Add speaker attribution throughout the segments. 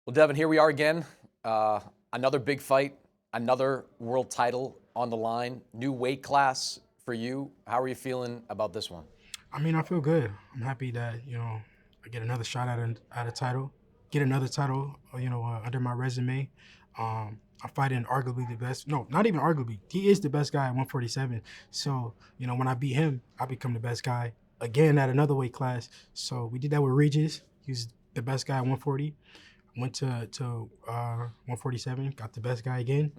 Speaker 1: Well, Devin, here we are again. Another big fight, another world title on the line, new weight class for you. How are you feeling about this one?
Speaker 2: I mean, I feel good. I'm happy that I get another shot at a title, get another title, under my resume. I'm fighting arguably the best. No, not even arguably. He is the best guy at 147. So when I beat him, I become the best guy again at another weight class. So we did that with Regis. He was the best guy at 140. Went to 147, got the best guy again,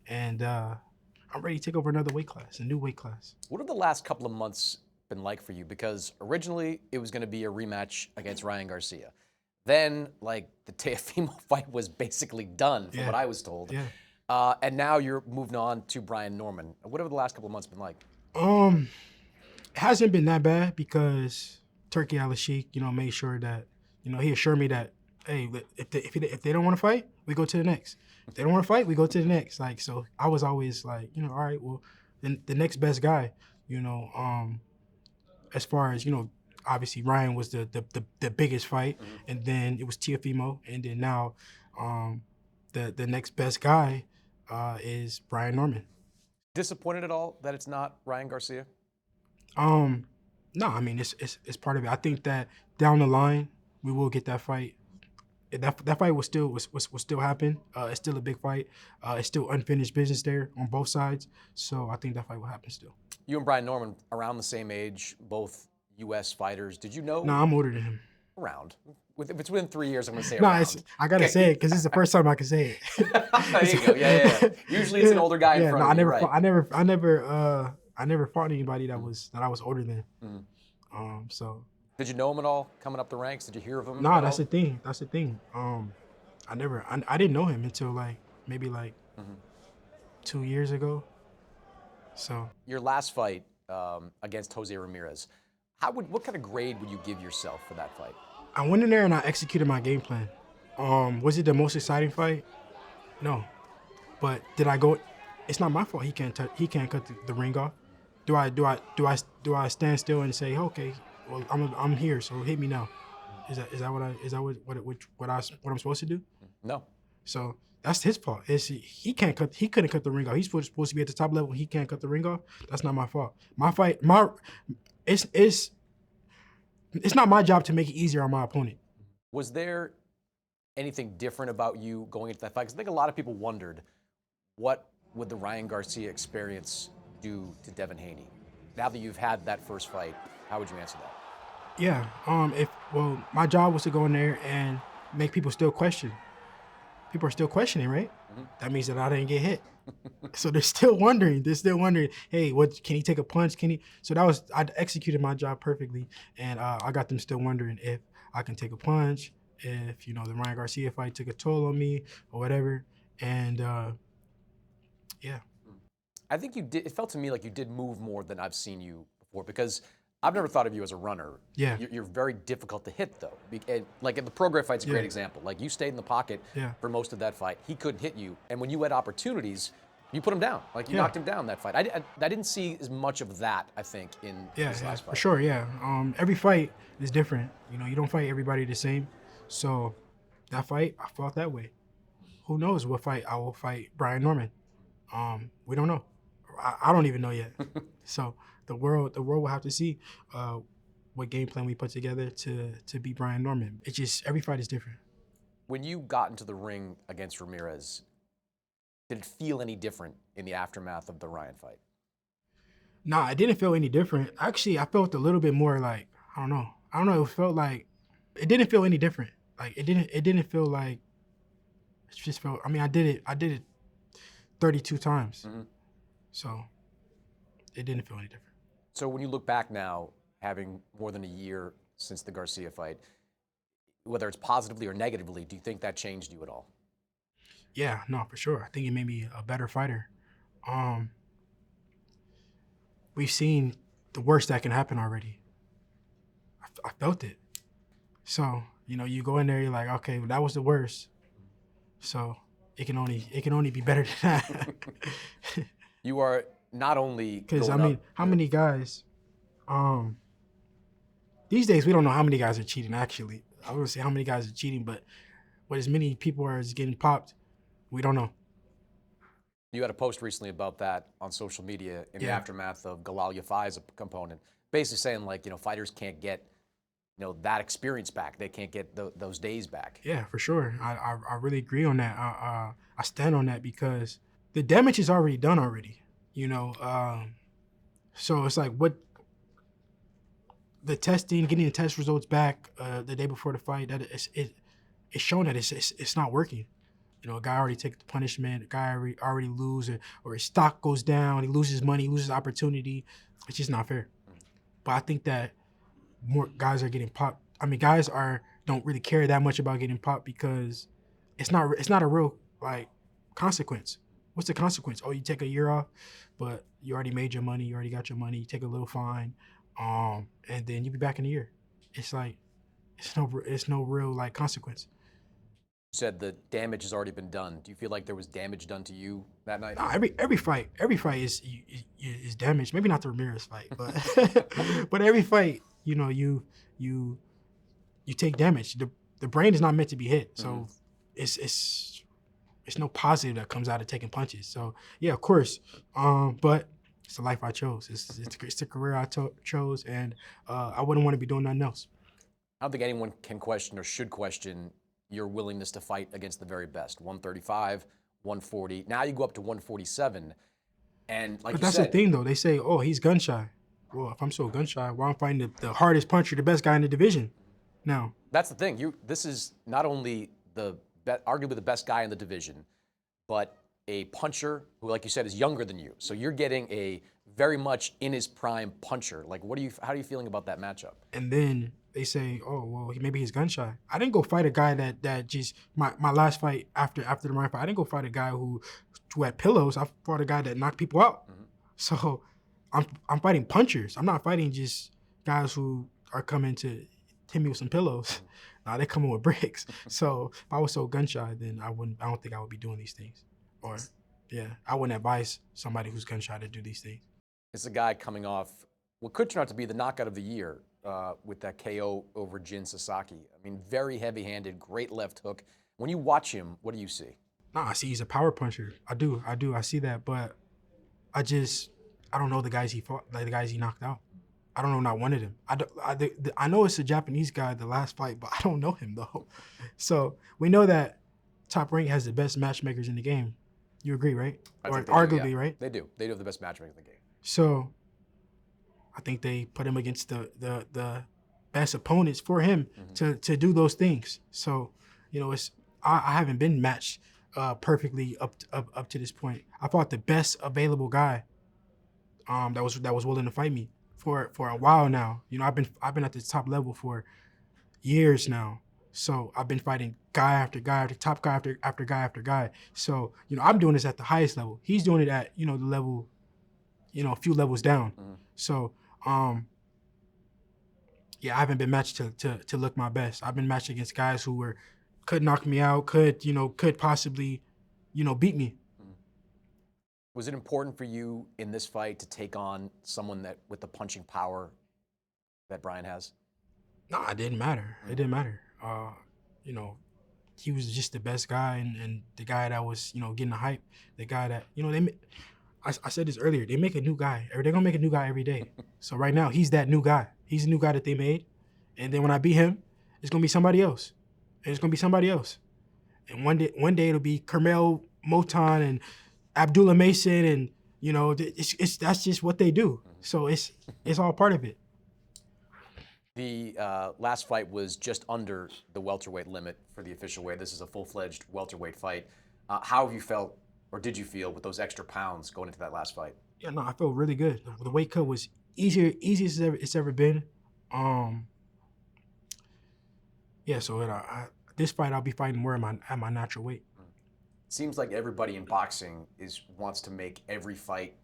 Speaker 2: and I'm ready to take over another weight class, a new weight class.
Speaker 1: What have the last couple of months been like for you? Because originally it was going to be a rematch against Ryan Garcia. Then, like, the Teofimo fight was basically done, from what
Speaker 2: Yeah,
Speaker 1: I was told.
Speaker 2: yeah.
Speaker 1: And now you're moving on to Brian Norman. What have the last couple of months been like?
Speaker 2: Um, it hasn't been that bad because Turkey Al Sheikh, made sure that, he assured me that, hey, if they don't want to fight, we go to the next. If they don't want to fight, we go to the next. Like, so I was always like, all right, well, then the next best guy, as far as, obviously Ryan was the biggest fight,
Speaker 1: Mm-hmm.
Speaker 2: and then it was Teofimo, and then now um, the next best guy is Brian Norman.
Speaker 1: Disappointed at all that it's not Ryan Garcia?
Speaker 2: Um, no, I mean it's part of it. I think that down the line we will get that fight. That fight will still happen. It's still a big fight. It's still unfinished business there on both sides. So I think that fight will happen still.
Speaker 1: You and Brian Norman around the same age, both U.S. fighters. Did you
Speaker 2: No,
Speaker 1: know
Speaker 2: I'm older than him.
Speaker 1: around? If it's within 3 years, I'm going to say
Speaker 2: No, it's
Speaker 1: around.
Speaker 2: I gotta say it because it's the first time I can say
Speaker 1: There you go. Yeah. Usually it's an older guy in
Speaker 2: Yeah, no,
Speaker 1: front of you, right?
Speaker 2: I never fought anybody that I was older than.
Speaker 1: Mhm.
Speaker 2: So
Speaker 1: Did you know him at all coming up the ranks? Did you hear of him
Speaker 2: nah,
Speaker 1: at
Speaker 2: that's
Speaker 1: all?
Speaker 2: the thing. That's the thing. I didn't know him until like maybe like
Speaker 1: Mhm.
Speaker 2: 2 years ago. So
Speaker 1: Your last fight against Jose Ramirez, what kind of grade would you give yourself for that fight?
Speaker 2: I went in there and I executed my game plan. Was it the most exciting fight? No. But did I go? It's not my fault. He can't cut the ring off. Do I stand still and say, okay, well I'm here, so hit me now? Is that what I'm supposed to do?
Speaker 1: No.
Speaker 2: So that's his fault. He couldn't cut the ring off. He's supposed to be at the top level. He can't cut the ring off. That's not my fault. It's it's it's not my job to make it easier on my opponent.
Speaker 1: Was there anything different about you going into that fight? Because I think a lot of people wondered, what would the Ryan Garcia experience do to Devin Haney? Now that you've had that first fight, how would you answer that?
Speaker 2: Yeah. If well, my job was to go in there and make people still question. People are still questioning, right?
Speaker 1: Mhm.
Speaker 2: That means that I didn't get hit. So they're still wondering. They're still wondering. Hey, what can he take a punch? Can he? So I executed my job perfectly, and I got them still wondering if I can take a punch, if the Ryan Garcia fight took a toll on me or whatever. And yeah,
Speaker 1: I think you did. It felt to me like you did move more than I've seen you before, because I've never thought of you as a runner.
Speaker 2: yeah,
Speaker 1: You're very difficult to hit, though. Like in the Prograis fight's a great
Speaker 2: yeah,
Speaker 1: example. Like, you stayed in the pocket
Speaker 2: yeah,
Speaker 1: for most of that fight. He couldn't hit you, and when you had opportunities, you put him down. Like, you
Speaker 2: yeah.
Speaker 1: knocked him down that fight. I didn't see as much of that, I think, in
Speaker 2: Yeah,
Speaker 1: this
Speaker 2: yeah,
Speaker 1: last
Speaker 2: for
Speaker 1: fight.
Speaker 2: sure. Yeah. Every fight is different. You don't fight everybody the same. So that fight, I fought that way. Who knows what fight I will fight Brian Norman? We don't know. I don't even know yet. So the world will have to see what game plan we put together to beat Brian Norman. It's just every fight is different.
Speaker 1: When you got into the ring against Ramirez, did it feel any different in the aftermath of the Ryan fight?
Speaker 2: Nah, it didn't feel any different. Actually, I felt a little bit more like I don't know. I don't know. It felt like it didn't feel any different. Like it didn't feel like it just felt. I mean, I did it 32 times.
Speaker 1: Mhm.
Speaker 2: So it didn't feel any different.
Speaker 1: So when you look back now, having more than a year since the Garcia fight, whether it's positively or negatively, do you think that changed you at all?
Speaker 2: Yeah, no, for sure. I think it made me a better fighter. Um, we've seen the worst that can happen already. I felt it. So you go in there, you're like, okay, well, that was the worst. So it can only be better than that.
Speaker 1: You are not only
Speaker 2: Because I
Speaker 1: going
Speaker 2: mean,
Speaker 1: up,
Speaker 2: how many guys? Um, these days we don't know how many guys are cheating. Actually, I wouldn't say how many guys are cheating, but But as many people are getting popped, we don't know.
Speaker 1: You had a post recently about that on social media in the
Speaker 2: Yeah.
Speaker 1: aftermath of Galal Yafai's component, basically saying like, fighters can't get, that experience back. They can't get those days back.
Speaker 2: Yeah, for sure. I really agree on that. I stand on that because the damage is already done already. So it's like what the testing, getting the test results back the day before the fight, that it's shown that it's not working. A guy already takes the punishment, a guy already lose, or his stock goes down, he loses money, he loses opportunity. It's just not fair. But I think that more guys are getting popped. I mean, guys don't really care that much about getting popped because it's not a real like consequence. What's the consequence? Oh, you take a year off, but you already made your money, you already got your money, you take a little fine, and then you be back in a year. It's like it's no real like consequence.
Speaker 1: You said the damage has already been done. Do you feel like there was damage done to you that night?
Speaker 2: Nah, every fight is damaged. Maybe not the Ramirez fight, but but every fight, you take damage. The brain is not meant to be hit, so it's no positive that comes out of taking punches. So yeah, of course, but it's the life I chose. It's the career I chose, and I wouldn't want to be doing nothing else.
Speaker 1: I don't think anyone can question or should question your willingness to fight against the very best. 135, 140. Now you go up to 147. And like
Speaker 2: but that's the thing, though. They say, oh, he's gun shy. Well, if I'm so gun shy, why I'm fighting the hardest puncher, the best guy in the division now?
Speaker 1: That's the thing. This is not only arguably the best guy in the division, but a puncher who, like you said, is younger than you. So you're getting a very much in his prime puncher. Like, how are you feeling about that matchup?
Speaker 2: And then they say, oh, well, maybe he's gun shy. I didn't go fight a guy that just my last fight after the Ryan fight. I didn't go fight a guy who had pillows. I fought a guy that knocked people out. So I'm fighting punchers. I'm not fighting just guys who are coming to hit me with some pillows. Nah, they coming with bricks. So if I was so gun shy, then I don't think I would be doing these things. Or yeah, I wouldn't advise somebody who's gun shy to do these things.
Speaker 1: It's a guy coming off what could turn out to be the knockout of the year with that KO over Jin Sasaki. I mean, very heavy-handed, great left hook. When you watch him, what do you see?
Speaker 2: Nah, I see he's a power puncher. I do. I see that, but I don't know the guys he fought, like the guys he knocked out. I don't know not one of them. I know it's a Japanese guy, the last fight, but I don't know him though. So we know that Top Rank has the best matchmakers in the game. You agree, right? Or arguably, right?
Speaker 1: They do. They do have the best matchmakers in the game.
Speaker 2: So I think they put him against the best opponents for him to do those things. So, I haven't been matched perfectly up to this point. I fought the best available guy that was willing to fight me for a while now. I've been at the top level for years now. So I've been fighting guy after guy after top guy after guy after guy. So, I'm doing this at the highest level. He's doing it at, the level, a few levels down. So, yeah, I haven't been matched to look my best. I've been matched against guys who could knock me out, could possibly, beat me.
Speaker 1: Was it important for you in this fight to take on someone that with the punching power that Brian has? No,
Speaker 2: it didn't matter. It didn't matter. He was just the best guy and the guy that was, getting the hype. The guy that, I said this earlier, they make a new guy. They're going to make a new guy every day. So right now, he's that new guy. He's the new guy that they made. And then when I beat him, it's going to be somebody else. And it's going to be somebody else. And one day it'll be Carmel Moton and Abdullah Mason. And, that's just what they do. So it's all part of it.
Speaker 1: The last fight was just under the welterweight limit for the official weight. This is a full-fledged welterweight fight. How have you felt, or did you feel, with those extra pounds going into that last fight?
Speaker 2: Yeah, no, I felt really good. The weight cut was easiest it's ever been. Yeah, so this fight I'll be fighting more at my natural weight.
Speaker 1: Seems like everybody in boxing wants to make every fight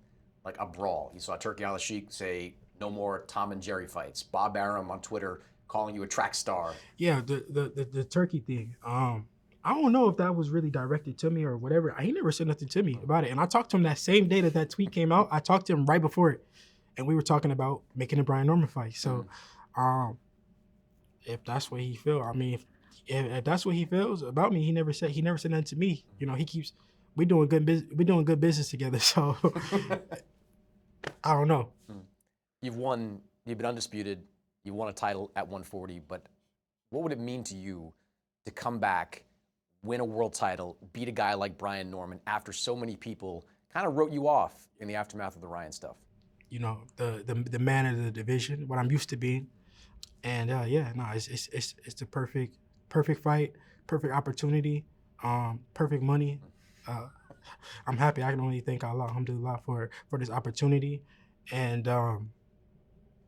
Speaker 1: like a brawl. You saw Turki Al-Sheikh say, "No more Tom and Jerry fights." Bob Arum on Twitter calling you a track star.
Speaker 2: Yeah, the Turkey thing. I don't know if that was really directed to me or whatever. He never said nothing to me about it. And I talked to him that same day that tweet came out. I talked to him right before it. And we were talking about making a Brian Norman fight. So if that's what he feel, I mean, if that's what he feels about me, he never said nothing to me. You know, we doing good business together. So I don't know.
Speaker 1: You've been undisputed. You won a title at 140, but what would it mean to you to come back, win a world title, beat a guy like Brian Norman after so many people kind of wrote you off in the aftermath of the Ryan stuff?
Speaker 2: You know, the man of the division, what I'm used to being, and it's the perfect fight, perfect opportunity, perfect money. I'm happy. I can only thank Allah, alhamdulillah, for this opportunity, and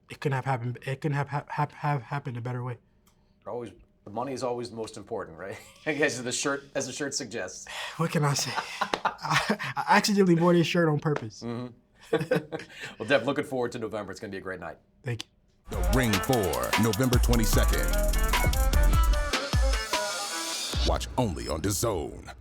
Speaker 2: it couldn't have happened. It couldn't have happened a better way.
Speaker 1: Always, the money is always the most important, right? I guess as the shirt suggests.
Speaker 2: What can I say? I accidentally wore this shirt on purpose.
Speaker 1: Mm-hmm. Well, Dev, looking forward to November. It's going to be a great night.
Speaker 2: Thank you.
Speaker 3: The Ring 4, November 22nd. Watch only on DAZN.